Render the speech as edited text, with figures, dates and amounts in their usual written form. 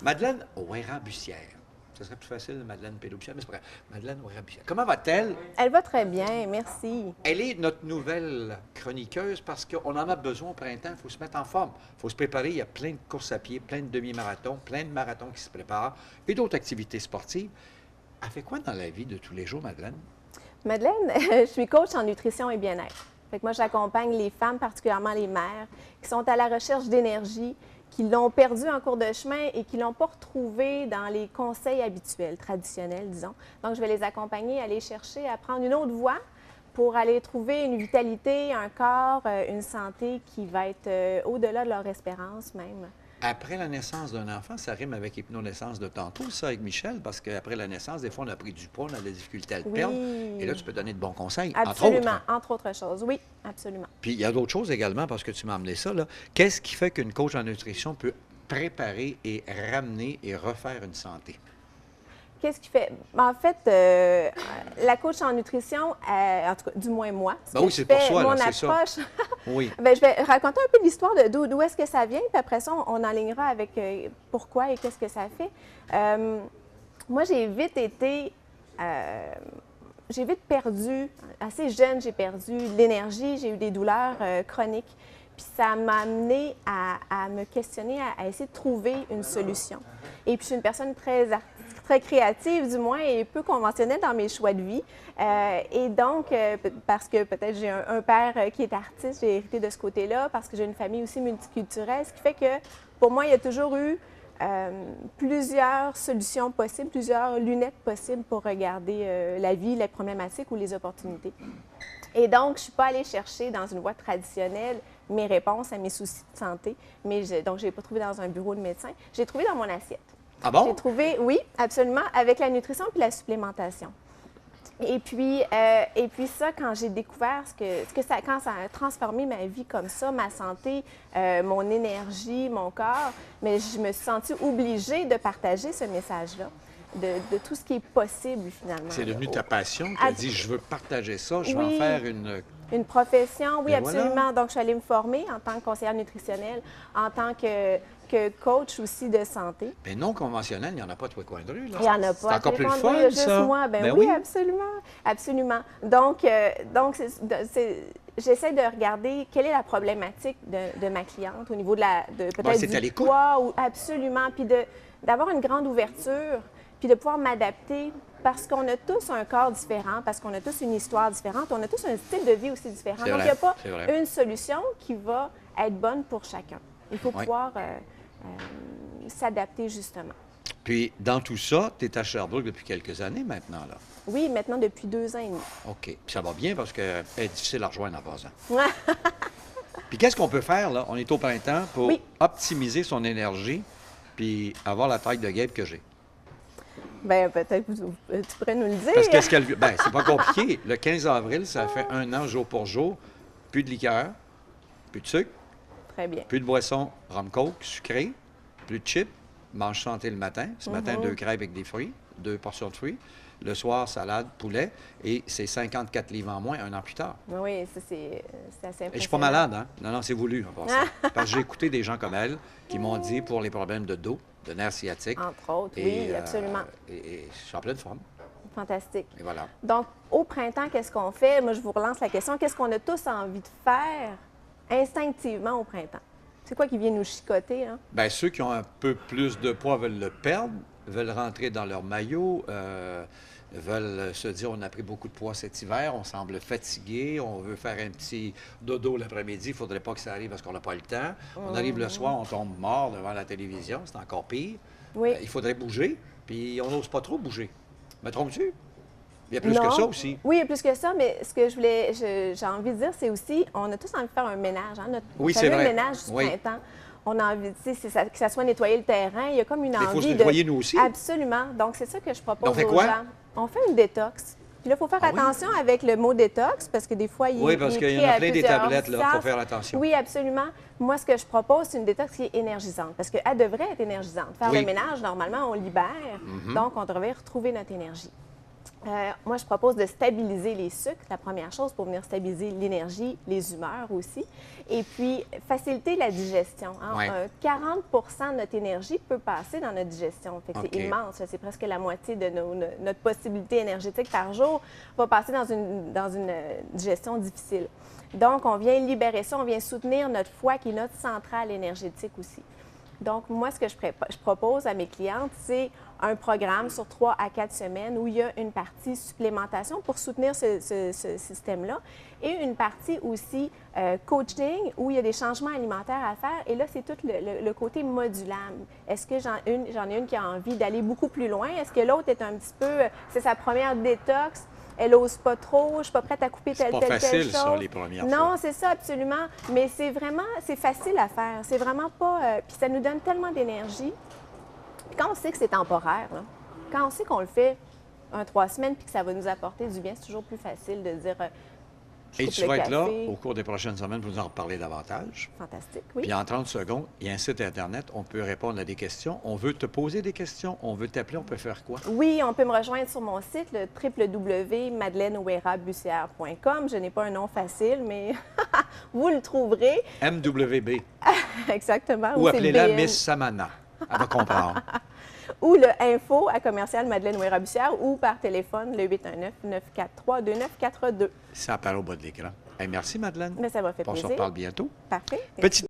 Madeleine Ouéran-Bussière. Ce serait plus facile, Madeleine Pélobussière, mais c'est pas grave. Madeleine Ouéran-Bussière. Comment va-t-elle? Elle va très bien, merci. Elle est notre nouvelle chroniqueuse parce qu'on en a besoin au printemps. Il faut se mettre en forme. Il faut se préparer. Il y a plein de courses à pied, plein de demi-marathons, plein de marathons qui se préparent et d'autres activités sportives. Elle fait quoi dans la vie de tous les jours, Madeleine? Madeleine, je suis coach en nutrition et bien-être. Fait que moi, j'accompagne les femmes, particulièrement les mères, qui sont à la recherche d'énergie, qui l'ont perdu en cours de chemin et qui ne l'ont pas retrouvé dans les conseils habituels, traditionnels, disons. Donc, je vais les accompagner, aller chercher à prendre une autre voie pour aller trouver une vitalité, un corps, une santé qui va être au-delà de leur espérance même. Après la naissance d'un enfant, ça rime avec hypnonaissance de tantôt, ça, avec Michel, parce qu'après la naissance, des fois, on a pris du poids, on a de la difficulté à le perdre. Et là, tu peux donner de bons conseils, Absolument, entre autres. entre autres choses, oui, absolument. Puis il y a d'autres choses également, parce que tu m'as amené ça, là. Qu'est-ce qui fait qu'une coach en nutrition peut préparer et ramener et refaire une santé? Qu'est-ce qui fait? En fait, la coach en nutrition, en tout cas, du moins moi, Ben oui, c'est pour soi, mon là, c'est approche, ça. Oui. ben, je vais raconter un peu l'histoire d'où est-ce que ça vient, puis après ça, on enlignera avec pourquoi et qu'est-ce que ça fait. Moi, j'ai vite perdu, assez jeune, j'ai perdu l'énergie, j'ai eu des douleurs chroniques. Puis ça m'a amené à me questionner, à essayer de trouver une solution. Et puis, je suis une personne très créative, du moins, et peu conventionnelle dans mes choix de vie. Et donc, parce que peut-être j'ai un père qui est artiste, j'ai hérité de ce côté-là, parce que j'ai une famille aussi multiculturelle, ce qui fait que, pour moi, il y a toujours eu plusieurs solutions possibles, plusieurs lunettes possibles pour regarder la vie, les problématiques ou les opportunités. Et donc, je ne suis pas allée chercher dans une voie traditionnelle mes réponses à mes soucis de santé, donc je n'ai pas trouvé dans un bureau de médecin. J'ai trouvé dans mon assiette. Ah bon? J'ai trouvé, oui, absolument, avec la nutrition puis la supplémentation. Et puis ça, quand j'ai découvert quand ça a transformé ma vie comme ça, ma santé, mon énergie, mon corps, mais je me suis sentie obligée de partager ce message-là. De tout ce qui est possible, finalement. C'est devenu ta passion. Tu as dit, je veux partager ça, je vais en faire une profession, oui, Et absolument. voilà. Donc, je suis allée me former en tant que conseillère nutritionnelle, en tant que coach aussi de santé. Mais non conventionnel, il n'y en a pas de tous les coins de rue. Là. Il n'y en a pas. C'est encore plus le Il y a fun, juste ça. moi. Ben oui, absolument. Absolument. Donc j'essaie de regarder quelle est la problématique de ma cliente au niveau de peut-être du poids. Absolument. Puis d'avoir une grande ouverture, puis de pouvoir m'adapter parce qu'on a tous un corps différent, parce qu'on a tous une histoire différente, on a tous un style de vie aussi différent. Donc, il n'y a pas une solution qui va être bonne pour chacun. Il faut pouvoir s'adapter, justement. Puis, dans tout ça, tu es à Sherbrooke depuis quelques années maintenant, là. Oui, maintenant depuis 2 ans et demi. OK. Puis ça va bien parce qu'elle est difficile à rejoindre en passant. Puis qu'est-ce qu'on peut faire, là? On est au printemps pour optimiser son énergie puis avoir la taille de guêpe que j'ai. Bien, peut-être que tu pourrais nous le dire. Parce que c'est pas compliqué. Le 15 avril, ça fait 1 an, jour pour jour. Plus de liqueur, plus de sucre. Très bien. Plus de boissons rhum coke, sucré, plus de chips. Mange santé le matin. Ce matin, 2 crêpes avec des fruits, 2 portions de fruits. Le soir, salade, poulet. Et c'est 54 livres en moins 1 an plus tard. Oui, ça, c'est assez impressionnant. Et je suis pas malade, hein? Non, c'est voulu, en passant. Parce que j'ai écouté des gens comme elle qui m'ont dit pour les problèmes de dos, de nerfs sciatiques. Entre autres, oui, absolument. Et je suis en pleine forme. Fantastique. Et voilà. Donc, au printemps, qu'est-ce qu'on fait? Moi, je vous relance la question. Qu'est-ce qu'on a tous envie de faire instinctivement au printemps? C'est quoi qui vient nous chicoter, hein? Bien, ceux qui ont un peu plus de poids veulent le perdre, veulent rentrer dans leur maillot, veulent se dire on a pris beaucoup de poids cet hiver, on semble fatigué, on veut faire un petit dodo l'après-midi, il ne faudrait pas que ça arrive parce qu'on n'a pas le temps. On arrive le soir, on tombe mort devant la télévision, c'est encore pire. Oui. Il faudrait bouger, puis on n'ose pas trop bouger. Me trompes-tu? Il y a plus que ça aussi. Oui, il y a plus que ça, mais ce que j'ai envie de dire, c'est aussi, on a tous envie de faire un ménage, hein, notre fameux ménage du printemps. On a envie, que ça soit nettoyer le terrain. Il y a comme une envie de... Il faut se nettoyer, nous aussi. Absolument. Donc, c'est ça que je propose on fait aux quoi? gens. On fait une détox. Puis là, il faut faire attention avec le mot détox, parce que des fois, il Oui, parce qu'il y en a plein des tablettes, là. Il faut faire attention. Oui, absolument. Moi, ce que je propose, c'est une détox qui est énergisante, parce qu'elle devrait être énergisante. Faire le ménage, normalement, on libère. Donc, on devrait retrouver notre énergie. Moi, je propose de stabiliser les sucres, la première chose, pour venir stabiliser l'énergie, les humeurs aussi. Et puis, faciliter la digestion. Hein. Ouais. 40 de notre énergie peut passer dans notre digestion. Fait que OK. c'est immense. C'est presque la moitié de notre possibilité énergétique par jour va passer dans une digestion difficile. Donc, on vient libérer ça, on vient soutenir notre foie qui est notre centrale énergétique aussi. Donc, moi, ce que je propose à mes clientes, c'est un programme sur 3 à 4 semaines où il y a une partie supplémentation pour soutenir ce système-là et une partie aussi coaching où il y a des changements alimentaires à faire. Et là, c'est tout le côté modulable. Est-ce que j'en ai une qui a envie d'aller beaucoup plus loin? Est-ce que l'autre est un petit peu, c'est sa première détox? Elle n'ose pas trop, je ne suis pas prête à couper telle chose. C'est pas facile, ça, les premières fois. Non, c'est ça, absolument. Mais c'est facile à faire. C'est vraiment pas... puis ça nous donne tellement d'énergie. Puis quand on sait que c'est temporaire, là, quand on sait qu'on le fait 3 semaines puis que ça va nous apporter du bien, c'est toujours plus facile de dire... Et tu vas être là au cours des prochaines semaines pour nous en reparler davantage. Fantastique, oui. Puis en 30 secondes, il y a un site Internet, on peut répondre à des questions. On veut te poser des questions, on veut t'appeler, on peut faire quoi? Oui, on peut me rejoindre sur mon site, le www.madeleine-ouera-bussière.com. Je n'ai pas un nom facile, mais vous le trouverez. MWB. Exactement. Ou appelez-la Miss Samana. Elle va comprendre. Ou le info à commercial Madeleine-Ouera-Bussière ou par téléphone le 819-943-2942. Ça apparaît au bas de l'écran. Hey, merci, Madeleine. Mais ça m'a fait On plaisir. se reparle bientôt. Parfait. Petite